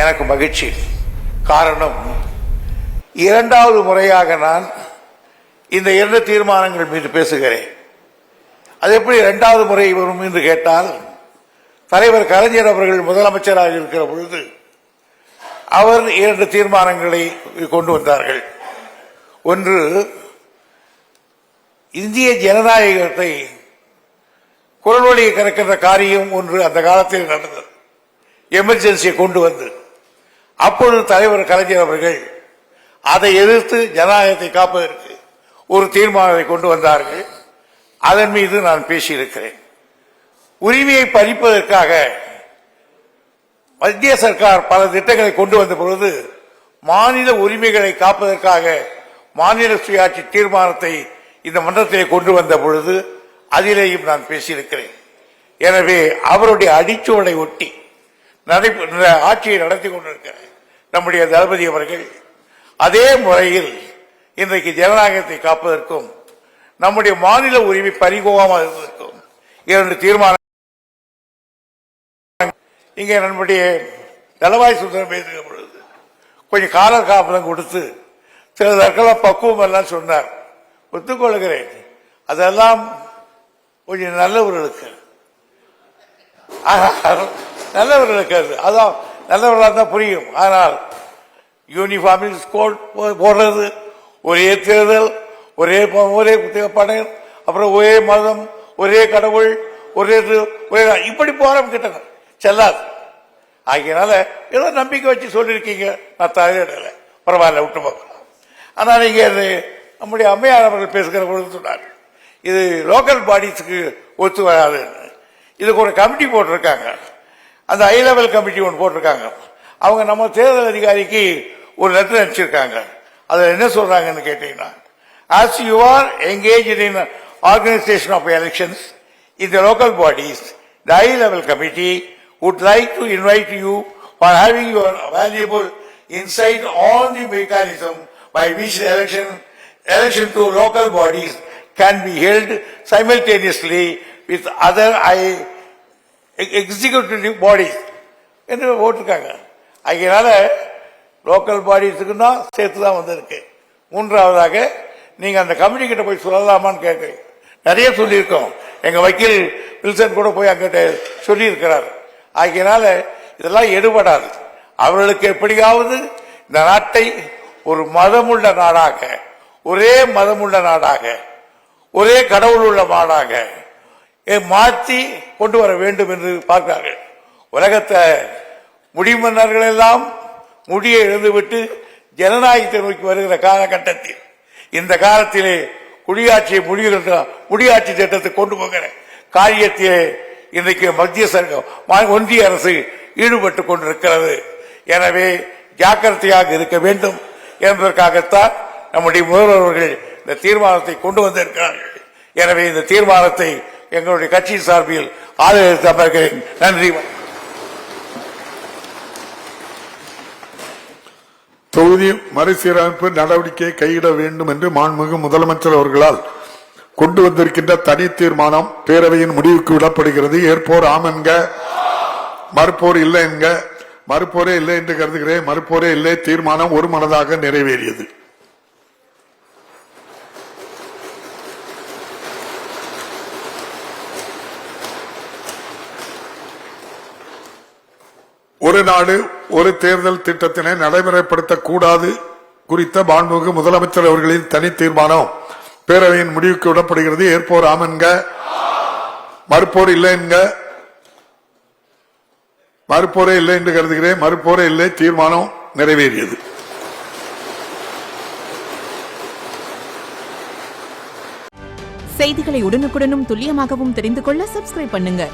எனக்கு மகிழ்ச்சி. காரணம், இரண்டாவது முறையாக நான் இந்த 2 தீர்மானங்கள் மீது பேசுகிறேன். அது எப்படி இரண்டாவது முறை வரும் என்று கேட்டால், தலைவர் கலைஞர் அவர்கள் முதலமைச்சராக இருக்கிற பொழுது அவர் 2 தீர்மானங்களை கொண்டு வந்தார்கள். ஒன்று, இந்திய ஜனநாயகத்தை குரல் வழியை கறக்கின்ற காரியம் ஒன்று அந்த காலத்தில் நடந்தது. எமர்ஜென்சியை கொண்டு வந்து அப்பொழுது தலைவர் கலைஞர் அவர்கள் அதை எதிர்த்து ஜனநாயகத்தை காப்பதற்கு ஒரு தீர்மானத்தை கொண்டு வந்தார்கள். அதன் மீது நான் பேசியிருக்கிறேன். உரிமையை பறிப்பதற்காக மத்திய சர்க்கார் பல திட்டங்களை கொண்டு வந்த பொழுது மாநில உரிமைகளை காப்பதற்காக மாநில சுயாட்சி தீர்மானத்தை இந்த மன்றத்திலே கொண்டு வந்த பொழுது அதிலேயும் நான் பேசியிருக்கிறேன். எனவே அவருடைய அடிச்சுவடை ஒட்டி ஆட்சியை நடத்தி கொண்டிருக்கிற நம்முடைய தளபதி அவர்கள் அதே முறையில் இன்றைக்கு ஜனநாயகத்தை காப்பதற்கும் நம்முடைய மாநில உரிமை பறிபோகாமல் இருப்பதற்கும் 2 தீர்மானம். இங்கே நம்முடைய தளவாய் சுந்தரம் பேசுகிற பொழுது கொஞ்சம் கால காப்பதம் கொடுத்து சிலதற்கெல்லாம் பக்குவம் எல்லாம் சொன்னார். ஒத்துக்கொள்கிறேன், அதெல்லாம் கொஞ்சம் நல்லவர்களுக்கு அது அதான் நல்லவர்களாக தான் புரியும். ஆனால் யூனிஃபார்மில் கோட் போடுறது, ஒரே தேர்தல், ஒரே படம், அப்புறம் ஒரே மதம், ஒரே கடவுள், ஒரே இப்படி போறோம் கிட்ட செல்லாது. ஆகியனால ஏதோ நம்பிக்கை வச்சு சொல்லியிருக்கீங்க, நான் தலையிடல, பரவாயில்ல விட்டு பார்க்கலாம். ஆனால் நீங்க நம்முடைய அம்மையார் அவர்கள் பேசுகிற பொழுது சொன்னார், இது லோக்கல் பாடிஸுக்கு ஒத்து வராதுன்னு. இதுக்கு ஒரு கமிட்டி போட்டிருக்காங்க, அந்த ஹை லெவல் கமிட்டி ஒன்று போட்டிருக்காங்க. அவங்க நம்ம தேர்தல் அதிகாரிக்கு ஒரு லெட்டர் அனுப்பிச்சிருக்காங்க. அதில் என்ன சொல்றாங்கன்னு கேட்டீங்கன்னா, as you are engaged in organization of elections in the local bodies, the high level committee would like to invite you for having your valuable insight on the mechanism by which the election to local bodies can be held simultaneously with other executive bodies என்று போட்டிருக்காங்க. அதனால local பாடிஸுக்கு தான் சேர்த்து தான் வந்திருக்கு. மூன்றாவதாக நீங்க அந்த கமிட்டி கிட்ட போய் சொல்லலாமான்னு கேட்குறீங்க. நிறைய சொல்லியிருக்கோம், எங்க வக்கீல் வில்சன் கூட போய் அங்கிட்ட சொல்லி இருக்கிறார். ஆகியனால இதெல்லாம் எடுபடாது. அவர்களுக்கு எப்படியாவது இந்த நாட்டை ஒரு மதமுள்ள நாடாக, ஒரே மதமுள்ள நாடாக, ஒரே கடவுள் உள்ள நாடாக மாற்றி கொண்டு வர வேண்டும் என்று பார்க்கிறார்கள். உலகத்தை முடிமன்னர்கள் எல்லாம் முடியை எழுந்துவிட்டு ஜனநாயகத்தை நோக்கி வருகிற காலகட்டத்தில், இந்த காலத்திலே குடியாட்சியை முடியாட்சி திட்டத்தை கொண்டு போகிற காரியத்திலே இன்றைக்கு ஒன்றிய அரசு ஈடுபட்டுக் கொண்டிருக்கிறது. எனவே ஜாக்கிரதையாக இருக்க வேண்டும் என்பதற்காகத்தான் நம்முடைய முதல்வர்கள் இந்த தீர்மானத்தை கொண்டு வந்திருக்கிறார்கள். எனவே இந்த தீர்மானத்தை எங்களுடைய கட்சியின் சார்பில் ஆதரவு அமர்கிறேன். நன்றி. தொகுதி மறுசீரமைப்பு நடவடிக்கையை கையிட வேண்டும் என்று மாண்புமிகு முதலமைச்சர் அவர்களால் கொண்டு வந்திருக்கின்ற தனி தீர்மானம் பேரவையின் முடிவுக்கு விடப்படுகிறது. ஏற்போர் ஆம் என்க, மறுப்போர் இல்லை என்க. மறுப்போரே இல்லை என்று கருதுகிறேன். மறுப்போரே இல்லை. தீர்மானம் ஒருமனதாக நிறைவேறியது. ஒரு நாடு ஒரு தேர்தல் திட்டத்தினை நடைமுறைப்படுத்தக்கூடாது குறித்த மாண்புமிகு முதலமைச்சர் அவர்களின் தனி தீர்மானம் பேரவையின் முடிவுக்கு விடப்படுகிறது. ஏற்போர் ஆம் என்க, மறுப்போர் இல்லை என்க. மறுப்போரே இல்லை என்று கருதுகிறேன். மறுப்போரே இல்லை. தீர்மானம் நிறைவேறியது. செய்திகளை உடனுக்குடனும் துல்லியமாகவும் தெரிந்து கொள்ள சப்ஸ்கிரைப் பண்ணுங்க.